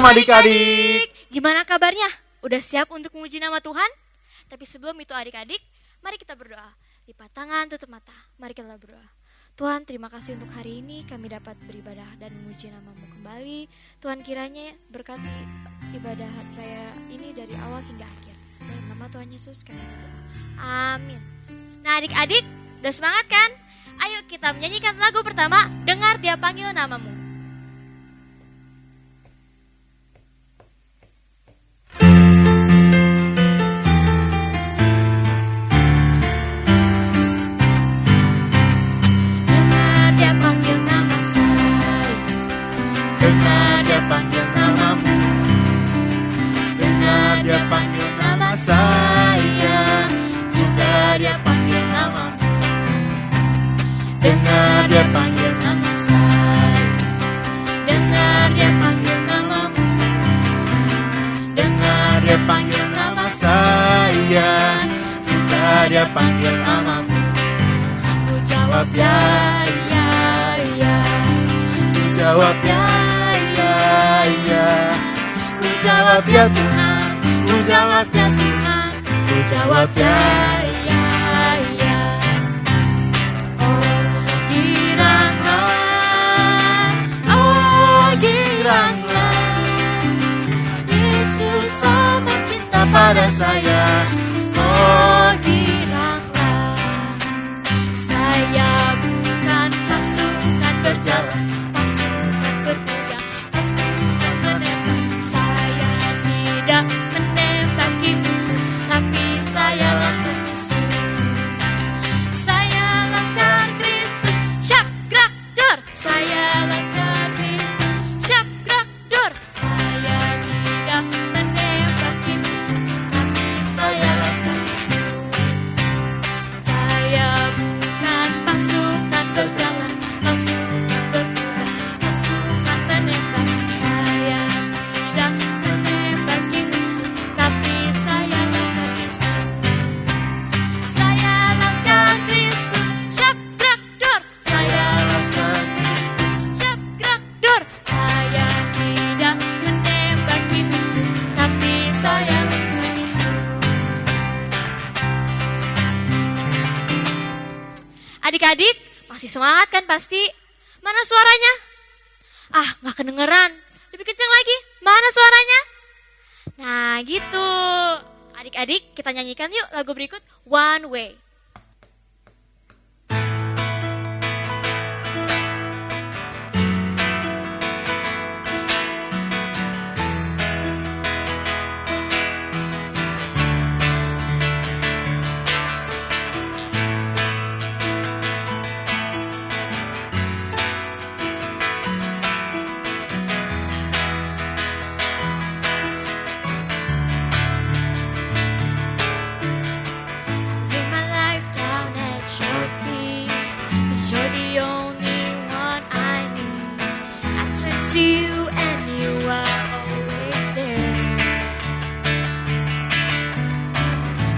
Shalom adik-adik. Gimana kabarnya? Udah siap untuk memuji nama Tuhan? Tapi sebelum itu adik-adik, mari kita berdoa. Lipat tangan, tutup mata. Mari kita berdoa. Tuhan, terima kasih untuk hari ini kami dapat beribadah dan memuji nama-Mu kembali. Tuhan, kiranya berkati ibadah raya ini dari awal hingga akhir. Dalam nama Tuhan Yesus kami berdoa. Amin. Nah adik-adik, udah semangat kan? Ayo kita menyanyikan lagu pertama, Dengar Dia Panggil Namamu. Dengar Dia panggil namamu. Dengar Dia panggil nama saya. Juga Dia panggil namamu. Dengar Dia panggil nama saya. Dengar Dia panggil namamu. Dengar Dia panggil nama saya. Juga Dia panggil namamu. Ku jawab ya, ya, ya. Ku jawab ya, ya. Ku jawab ya Tuhan. Ku jawab ya Tuhan. Ku jawab ya, ya, ya. Oh giranglah, oh giranglah. Yesus amat cinta pada saya. Oh giranglah. Saya bukan pasukan berjalan, pasukan berkuda, pasukan menembak. Saya tidak menembaki musuh, tapi saya laskar Kristus. Saya laskar Kristus. Syap gerak dor. Saya laskar Kristus. Syap gerak dor. Saya tidak menembaki musuh, tapi saya laskar Kristus. Saya bukan pasukan berjalan, pasukan berkuda, pasukan menembak. Saya tidak menembaki musuh, tapi saya laskar Kristus. Saya laskar Kristus. Syap gerak dor. Saya laskar Kristus. Syap gerak dor. Saya tidak menembaki musuh, tapi saya laskar Kristus. Adik-adik, masih semangat kan pasti? Mana suaranya? Ah, gak kedengeran. Lebih kencang lagi. Mana suaranya? Nah, gitu. Adik-adik, kita nyanyikan yuk lagu berikut, One Way. Lay my life down at your feet, 'cause you're the only one I need. I turn to you and you are always there.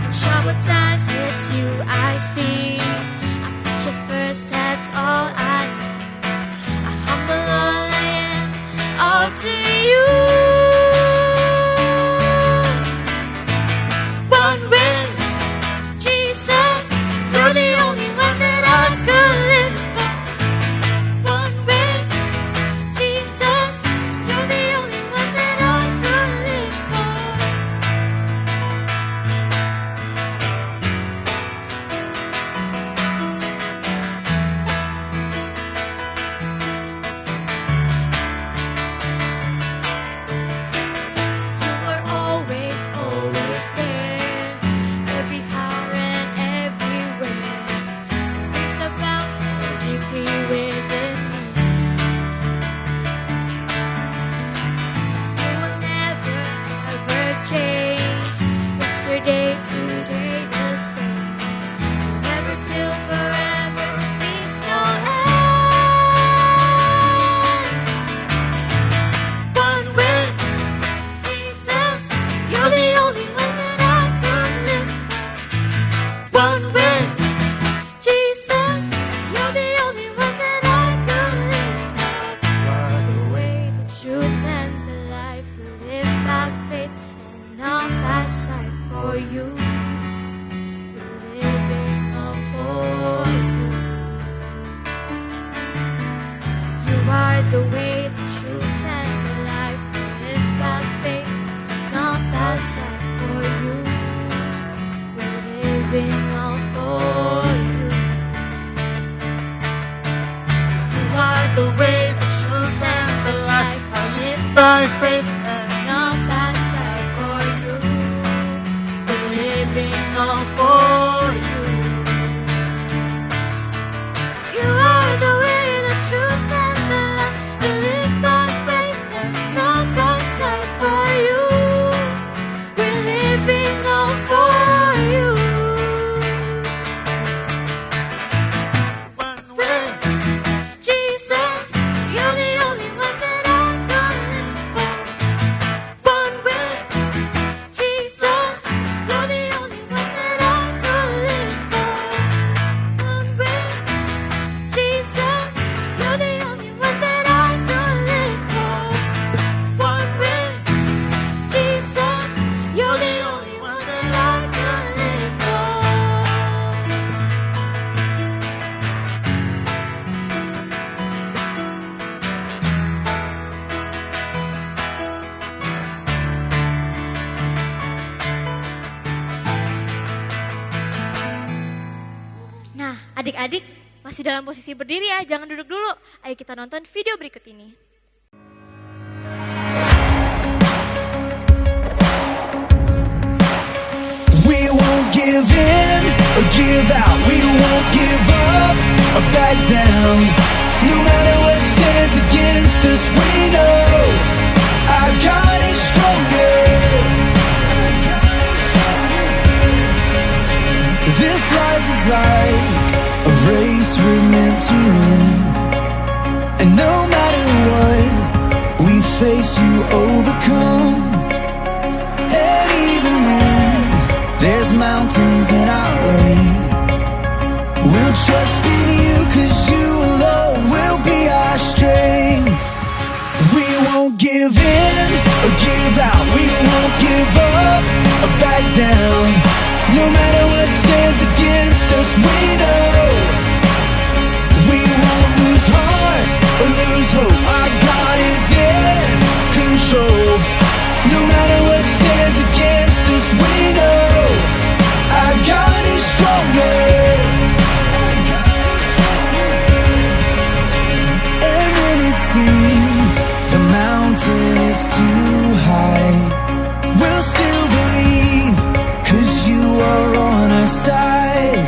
In troubled times it's you I see. I put you first, that's all I need. I humble all I am, all to you. One way, Jesus, you're the only one that I could live for. One way, Jesus, you're the only one that I could live for. You were always, always there, every hour and everywhere. Your grace abounds so deeply within me. You will never, ever change. Yesterday, today, the same. Forever till forever means no end. One way, Jesus, you're the only one that I could live for. One way, Jesus, you're the only one that I could live for. The way, the truth, and the life the way, the truth, and the life. We live by faith, not by sight. For you, we're living all for you. You are the way, the truth, and the life. I live by faith and Not by sight. For you, we're living all for you. you are the way, the truth, and the life. We live by faith and not by sight. For you, we're living all for you. One way, Jesus, you're the only one that I could live for. One way, Jesus, you're the only one that I could live for. One way, Jesus, you're the only one that I could live for. One way, Jesus, you're the only one that I could live for. Nah, adik-adik masih dalam posisi berdiri ya, jangan duduk dulu. Ayo kita nonton video berikut ini. We won't give in or give out. We won't give up or back down. No matter what stands against us, we know our God is stronger. This life is like a race we're meant to win. And no matter what we face, you overcome. And even when there's mountains in our way, we'll trust in you, 'cause you alone will be our strength. We won't give in or give out. We won't give up or back down. No matter what stands against us, we know we won't lose heart or lose hope. Our God is in control. No matter what stands against us, we know our God is stronger. And when it seems the mountain is too high, we'll still believe, 'cause you are on our side.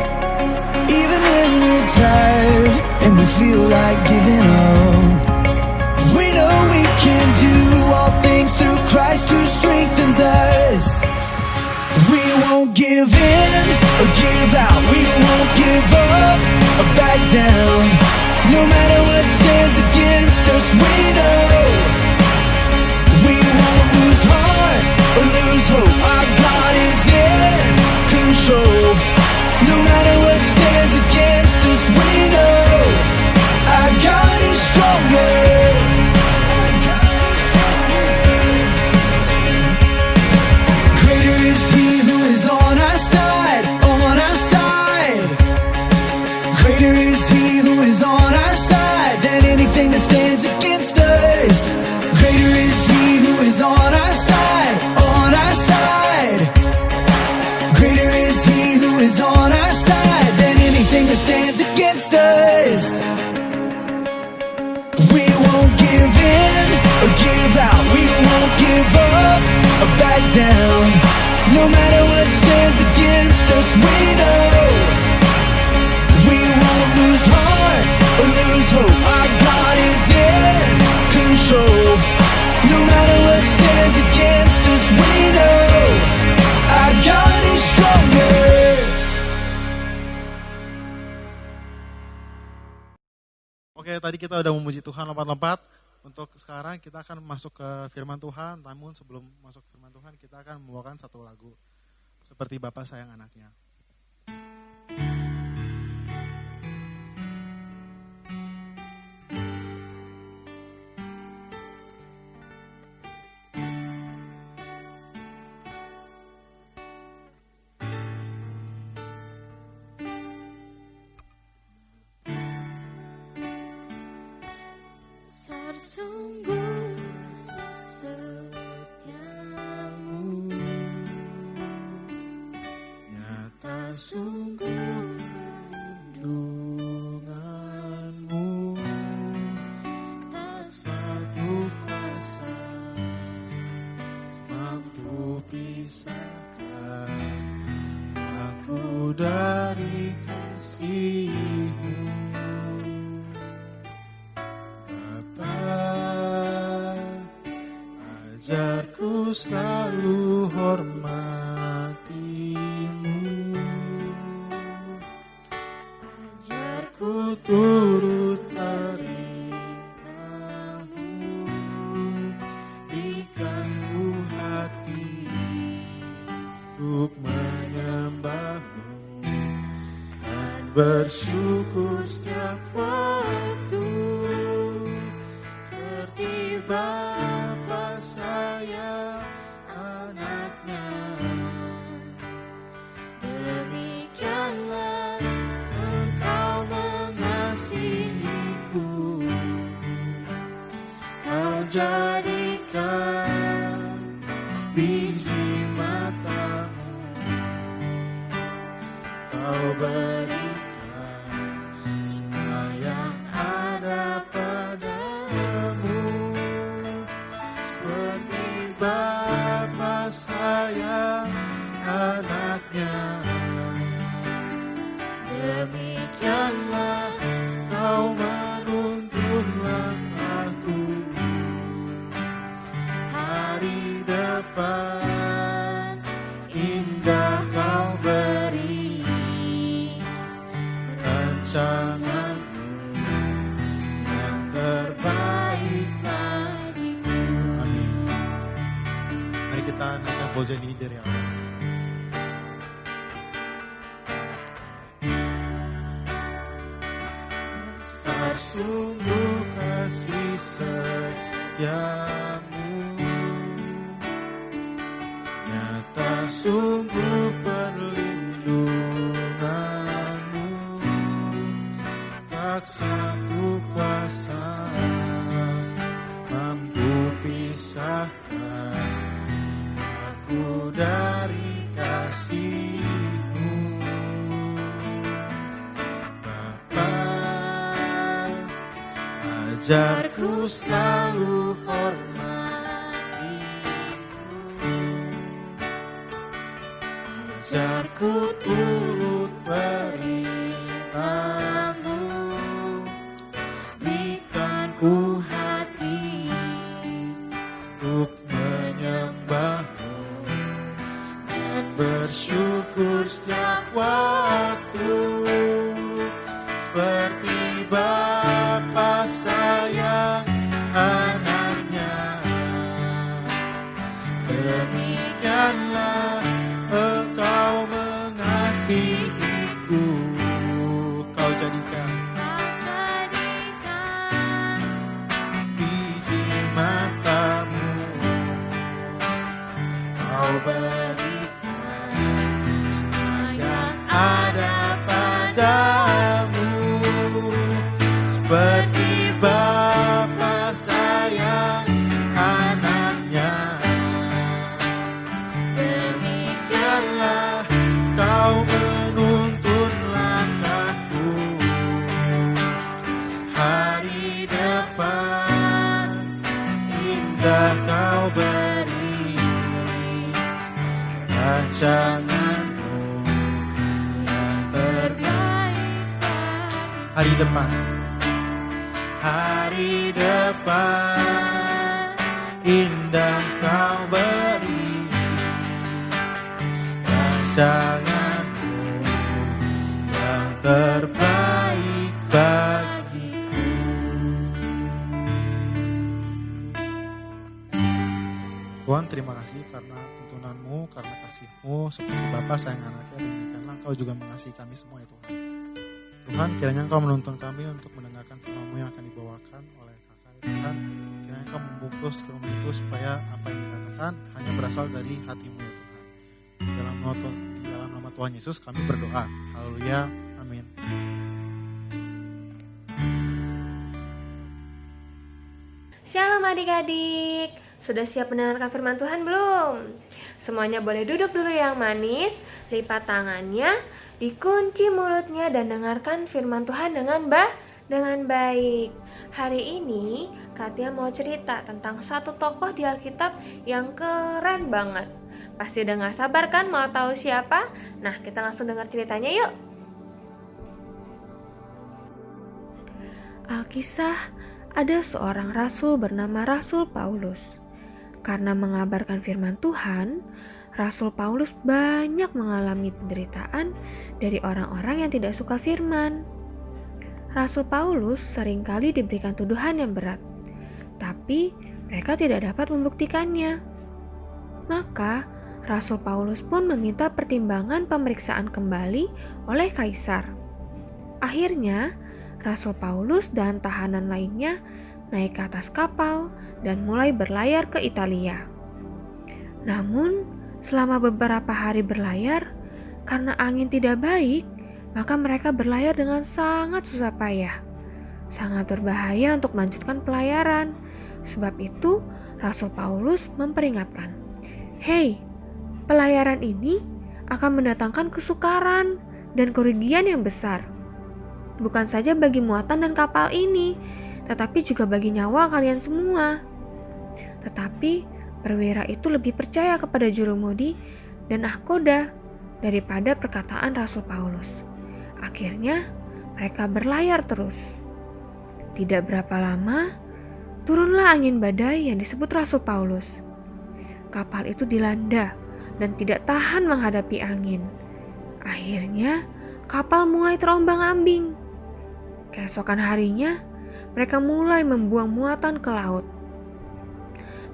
Even when we're tired and we feel like giving up, we know we can do all things through Christ who strengthens us. We won't give in or give out. We won't give up or back down. No matter what stands against us, we know we won't lose heart or lose hope. Our God is in control. No matter what stands against us, we know our God is stronger. Greater is He who is on our side, on our side. Greater is He who is on our side than anything that stands against us. Greater is He who is on our side, on our side. Greater is He who is on our side than anything that stands against us. We won't give in or give out. We won't give up or back down. No matter what stands against us, we know we won't lose heart or lose hope. Our God is in control. No matter what stands against us, we know our God is stronger. Oke, tadi kita udah memuji Tuhan lompat-lompat. Untuk sekarang kita akan masuk ke firman Tuhan. Namun sebelum masuk ke firman Tuhan, kita akan membawakan satu lagu. Seperti Bapa Sayang Anaknya. sungguh sesetiamu, nyata sungguh perlindunganmu, tak satu kuasa mampu pisahkan aku dari kasih-Mu. Bapa, ajarku selalu hormati-Mu, ajarku turut perintah-Mu, berikanku hati untuk menyembah-Mu dan bersyukur setiap waktu, seperti Bapa sayang anaknya, demikianlah Engkau mengasihiku. Kau jadikan biji mata-Mu, Kau berikan semua yang ada padamu, seperti Bapa sayang anaknya. Demikianlah Kau menuntun langkahku, hari depan indah Kau beri, rancangan-Mu yang terbaik bagiku. Amin. Mari kita naikkan pujian ini dari awal. Besar sungguh kasih setiamu, nyata sungguh perlindunganmu, tak satu kuasa mampu pisahkan aku dari kasih-Mu. Bapa, ajarku selalu hormati-Mu, ajarku turut perintah-Mu, berikanku hati untuk menyembah-Mu dan bersyukur setiap waktu, seperti Bapa sayang anaknya. Demikianlah Engkau mengasihiku, Kau jadikan biji mata-Mu, Kau berikan semua yang ada padamu, seperti Bapa sayang anaknya. Demikianlah Kau menuntun langkahku, hari depan indah Kau beri, rancangan-Mu yang terbaik bagiku. Hari depan, hari depan indah Kau beri, rancangan-Mu yang terbaik bagiku. Tuhan, terima kasih karena tuntunan-Mu, karena kasih-Mu, seperti Bapa sayang anaknya, demikianlah Engkau juga mengasihi kami semua ya Tuhan. Tuhan, kiranya Engkau menuntun kami untuk mendengarkan firman-Mu yang akan dibawakan oleh kakak ya Tuhan. Kiranya Engkau membungkus firman itu supaya apa yang dikatakan hanya berasal dari hati-Mu ya Tuhan. Di dalam nama Tuhan Yesus kami berdoa. Haleluya. Amin. Shalom adik-adik, sudah siap mendengarkan firman Tuhan belum? Semuanya boleh duduk dulu yang manis, lipat tangannya, dikunci mulutnya dan dengarkan firman Tuhan dengan baik. Hari ini Katia mau cerita tentang satu tokoh di Alkitab yang keren banget. Pasti udah gak sabar kan mau tahu siapa? Nah, kita langsung dengar ceritanya yuk. Alkisah, ada seorang rasul bernama Rasul Paulus. Karena mengabarkan firman Tuhan, Rasul Paulus banyak mengalami penderitaan dari orang-orang yang tidak suka firman. Rasul Paulus seringkali diberikan tuduhan yang berat, tapi mereka tidak dapat membuktikannya. Maka Rasul Paulus pun meminta pertimbangan pemeriksaan kembali oleh kaisar. Akhirnya, Rasul Paulus dan tahanan lainnya naik ke atas kapal dan mulai berlayar ke Italia. Namun, selama beberapa hari berlayar, karena angin tidak baik, maka mereka berlayar dengan sangat susah payah. Sangat berbahaya untuk melanjutkan pelayaran. Sebab itu, Rasul Paulus memperingatkan, "Hei, pelayaran ini akan mendatangkan kesukaran dan kerugian yang besar. Bukan saja bagi muatan dan kapal ini, tetapi juga bagi nyawa kalian semua." Tetapi perwira itu lebih percaya kepada jurumudi dan nahkoda daripada perkataan Rasul Paulus. Akhirnya mereka berlayar terus. Tidak berapa lama, turunlah angin badai yang disebut Rasul Paulus. Kapal itu dilanda dan tidak tahan menghadapi angin. Akhirnya kapal mulai terombang-ambing. Keesokan harinya, mereka mulai membuang muatan ke laut.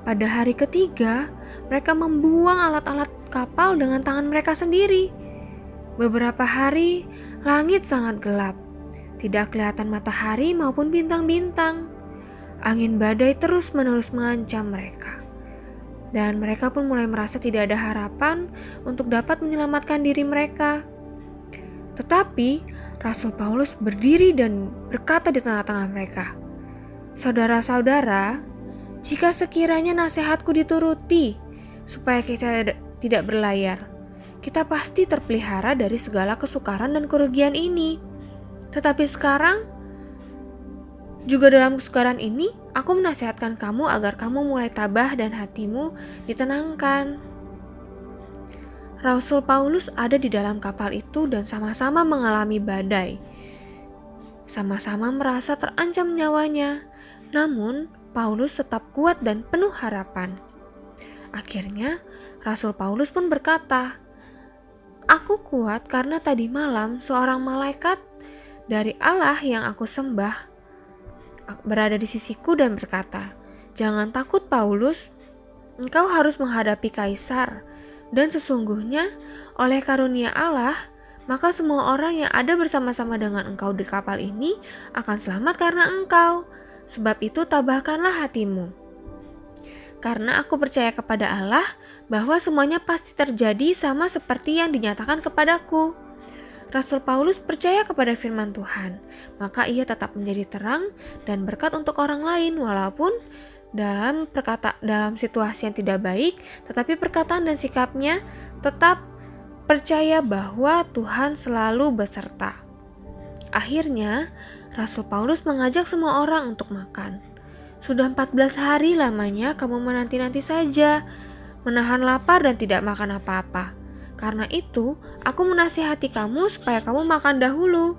Pada hari ketiga, mereka membuang alat-alat kapal dengan tangan mereka sendiri. Beberapa hari, langit sangat gelap. Tidak kelihatan matahari maupun bintang-bintang. Angin badai terus-menerus mengancam mereka. Dan mereka pun mulai merasa tidak ada harapan untuk dapat menyelamatkan diri mereka. Tetapi, Rasul Paulus berdiri dan berkata di tengah-tengah mereka, "Saudara-saudara, jika sekiranya nasihatku dituruti supaya kita tidak berlayar, kita pasti terpelihara dari segala kesukaran dan kerugian ini. Tetapi sekarang, juga dalam kesukaran ini, aku menasihatkan kamu agar kamu mulai tabah dan hatimu ditenangkan." Rasul Paulus ada di dalam kapal itu dan sama-sama mengalami badai. Sama-sama merasa terancam nyawanya, namun Paulus tetap kuat dan penuh harapan. Akhirnya, Rasul Paulus pun berkata, "Aku kuat karena tadi malam seorang malaikat dari Allah yang aku sembah berada di sisiku dan berkata, 'Jangan takut Paulus, engkau harus menghadapi kaisar, dan sesungguhnya oleh karunia Allah, maka semua orang yang ada bersama-sama dengan engkau di kapal ini akan selamat karena engkau. Sebab itu tabahkanlah hatimu. Karena aku percaya kepada Allah bahwa semuanya pasti terjadi sama seperti yang dinyatakan kepadaku.'" Rasul Paulus percaya kepada firman Tuhan, maka ia tetap menjadi terang dan berkat untuk orang lain walaupun dalam situasi yang tidak baik, tetapi perkataan dan sikapnya tetap percaya bahwa Tuhan selalu beserta. Akhirnya, Rasul Paulus mengajak semua orang untuk makan. "Sudah 14 hari lamanya kamu menanti-nanti saja, menahan lapar dan tidak makan apa-apa. Karena itu, aku menasihati kamu supaya kamu makan dahulu.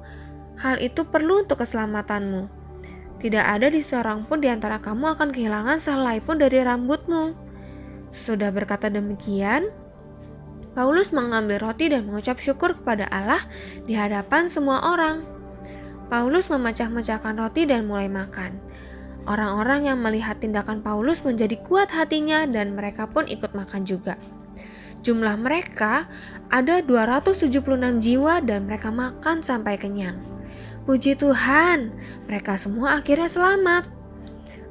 Hal itu perlu untuk keselamatanmu. Tidak ada di seorang pun di antara kamu akan kehilangan sehelai pun dari rambutmu." Sesudah berkata demikian, Paulus mengambil roti dan mengucap syukur kepada Allah di hadapan semua orang. Paulus memecah-mecahkan roti dan mulai makan. Orang-orang yang melihat tindakan Paulus menjadi kuat hatinya dan mereka pun ikut makan juga. Jumlah mereka ada 276 jiwa dan mereka makan sampai kenyang. Puji Tuhan, mereka semua akhirnya selamat.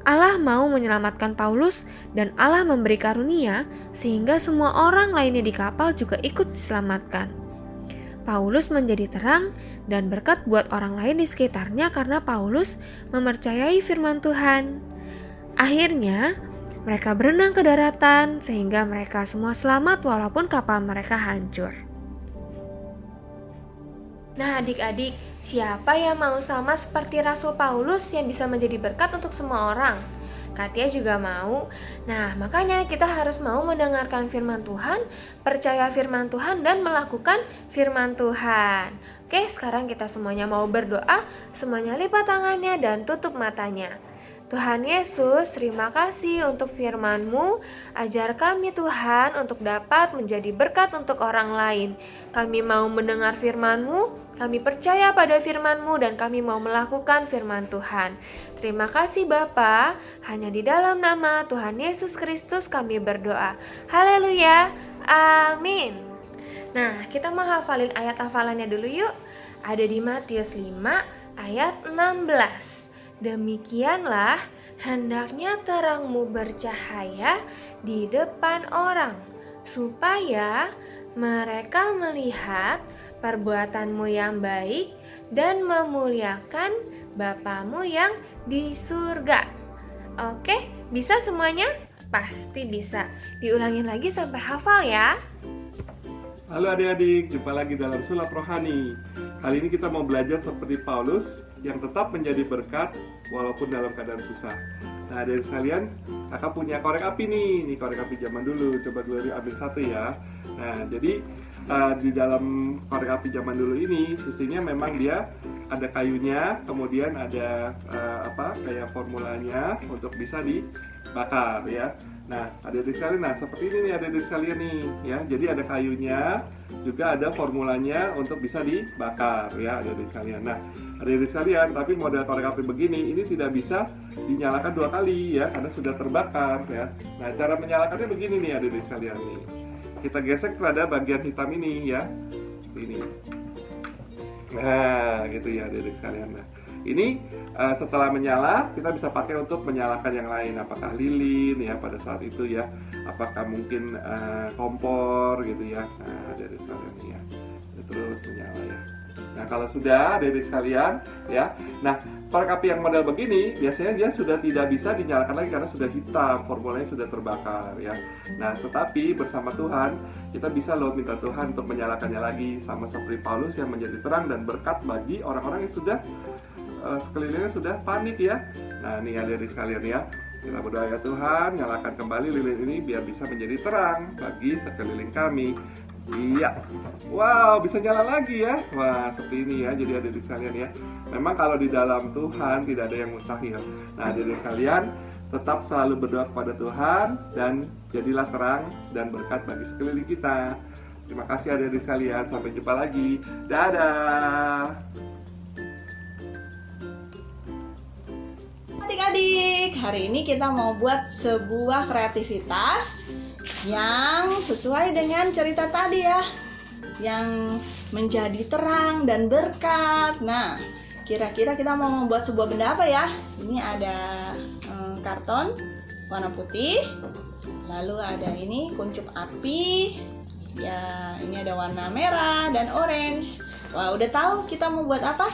Allah mau menyelamatkan Paulus dan Allah memberi karunia sehingga semua orang lainnya di kapal juga ikut diselamatkan. Paulus menjadi terang dan berkat buat orang lain di sekitarnya karena Paulus mempercayai firman Tuhan. Akhirnya, mereka berenang ke daratan sehingga mereka semua selamat walaupun kapal mereka hancur. Nah adik-adik, siapa yang mau sama seperti Rasul Paulus yang bisa menjadi berkat untuk semua orang? Katia juga mau. Nah makanya kita harus mau mendengarkan firman Tuhan, percaya firman Tuhan dan melakukan firman Tuhan. Oke, sekarang kita semuanya mau berdoa, semuanya lipat tangannya dan tutup matanya. Tuhan Yesus, terima kasih untuk firman-Mu. Ajar kami Tuhan untuk dapat menjadi berkat untuk orang lain. Kami mau mendengar firman-Mu, kami percaya pada firman-Mu dan kami mau melakukan firman Tuhan. Terima kasih Bapa, hanya di dalam nama Tuhan Yesus Kristus kami berdoa. Haleluya, amin. Nah, kita mau hafalin ayat hafalannya dulu yuk. Ada di Matius 5 ayat 16. Demikianlah hendaknya terangmu bercahaya di depan orang, supaya mereka melihat perbuatanmu yang baik dan memuliakan Bapamu yang di surga. Oke, bisa semuanya? Pasti bisa. Diulangin lagi sampai hafal ya. Halo adik-adik, jumpa lagi dalam Sulap Rohani. Kali ini kita mau belajar seperti Paulus yang tetap menjadi berkat walaupun dalam keadaan susah. Nah dari sekalian, kakak punya korek api nih. Ini korek api zaman dulu, coba dulu ambil satu ya. Nah jadi di dalam korek api zaman dulu ini sisinya memang dia ada kayunya, kemudian ada kayak formulanya untuk bisa dibakar ya. Nah adik-adik sekalian, nah seperti ini nih adik-adik sekalian nih ya. Jadi ada kayunya, juga ada formulanya untuk bisa dibakar ya adik-adik sekalian. Nah adik-adik sekalian, tapi model korek api begini ini tidak bisa dinyalakan 2 kali ya, karena sudah terbakar ya. Nah cara menyalakannya begini nih adik-adik sekalian nih. Kita gesek pada bagian hitam ini ya, ini. Nah gitu ya adik-adik sekalian. Nah ini setelah menyala kita bisa pakai untuk menyalakan yang lain, apakah lilin ya pada saat itu ya, apakah mungkin kompor gitu ya. Nah adik-adik sekalian ya, terus menyala ya. Nah kalau sudah adik-adik sekalian ya, nah korek api yang model begini biasanya dia sudah tidak bisa dinyalakan lagi karena sudah hitam, formulanya sudah terbakar ya. Nah tetapi bersama Tuhan kita bisa loh minta Tuhan untuk menyalakannya lagi, sama seperti Paulus yang menjadi terang dan berkat bagi orang-orang yang sudah sekelilingnya sudah panik ya. Nah ini adik-adik sekalian ya, kita berdoa ya Tuhan, nyalakan kembali lilin ini biar bisa menjadi terang bagi sekeliling kami. Iya, wow bisa nyala lagi ya. Wah seperti ini ya, jadi adik-adik sekalian ya, memang kalau di dalam Tuhan tidak ada yang mustahil. Nah adik-adik sekalian tetap selalu berdoa kepada Tuhan dan jadilah terang dan berkat bagi sekeliling kita. Terima kasih adik-adik sekalian, sampai jumpa lagi. Dadah. Adik-adik, hari ini kita mau buat sebuah kreativitas yang sesuai dengan cerita tadi ya, yang menjadi terang dan berkat. Nah, kira-kira kita mau membuat sebuah benda apa ya? Ini ada karton warna putih, lalu ada ini kuncup api, ya ini ada warna merah dan orange. Wah, udah tahu kita mau buat apa?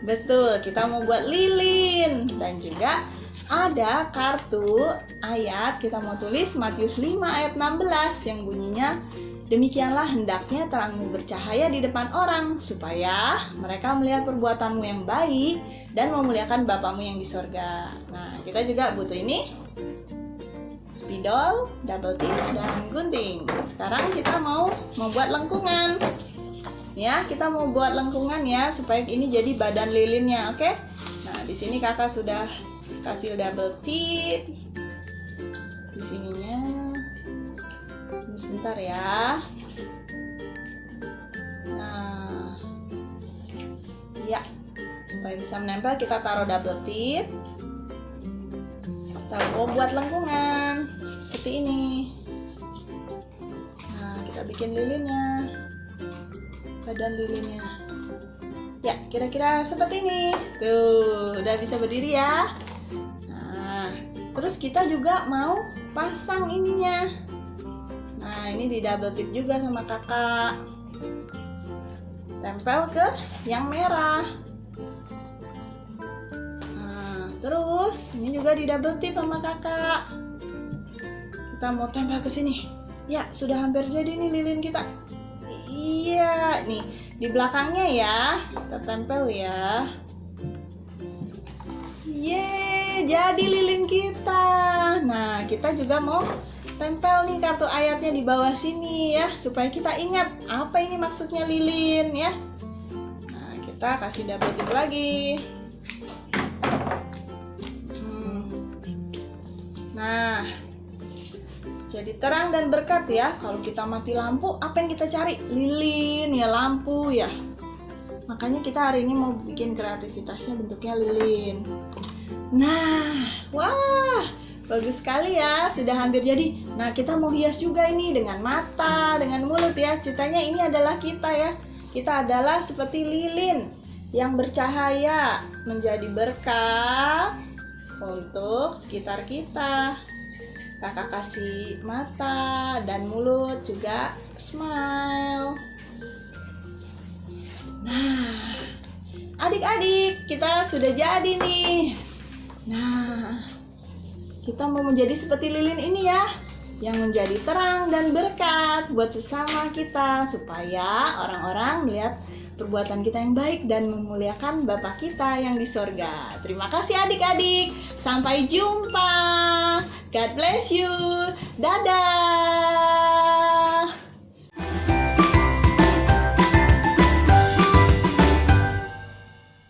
Betul, kita mau buat lilin. Dan juga ada kartu ayat, kita mau tulis Matius 5 ayat 16 yang bunyinya, demikianlah hendaknya terangmu bercahaya di depan orang, supaya mereka melihat perbuatanmu yang baik dan memuliakan Bapamu yang di sorga. Nah, kita juga butuh ini, spidol, double tip, dan gunting. Sekarang kita mau membuat lengkungan. Ya, kita mau buat lengkungan ya, supaya ini jadi badan lilinnya, oke? Nah, di sini kakak sudah kasih double tip. Di sininya. Sebentar ya. Nah, ya, supaya bisa menempel kita taruh double tip. Kita mau buat lengkungan seperti ini. Nah, kita bikin lilinnya. Badan lilinnya ya kira-kira seperti ini. Tuh udah bisa berdiri ya. Nah terus kita juga mau pasang ininya. Nah ini di double tip juga sama kakak, tempel ke yang merah. Nah Terus ini juga di double tip sama kakak. Kita mau tempel ke sini. Ya, sudah hampir jadi nih lilin kita. Iya, nih di belakangnya ya. Kita tempel ya. Yeay, jadi lilin kita. Nah, kita juga mau tempel nih kartu ayatnya di bawah sini ya, supaya kita ingat apa ini maksudnya lilin ya. Nah, kita kasih double tip lagi. Nah, jadi terang dan berkat ya. Kalau kita mati lampu, apa yang kita cari? Lilin ya, lampu ya. Makanya kita hari ini mau bikin kreativitasnya bentuknya lilin. Nah, wah, bagus sekali ya, sudah hampir jadi. Nah, kita mau hias juga ini dengan mata, dengan mulut ya. Ceritanya ini adalah kita ya. Kita adalah seperti lilin yang bercahaya, menjadi berkat untuk sekitar kita. Kakak kasih mata dan mulut juga smile. Nah, adik-adik, kita sudah jadi nih. Nah, kita mau menjadi seperti lilin ini ya, yang menjadi terang dan berkat buat sesama kita, supaya orang-orang melihat perbuatan kita yang baik dan memuliakan Bapa kita yang di sorga. Terima kasih adik-adik. Sampai jumpa. God bless you. Dadah.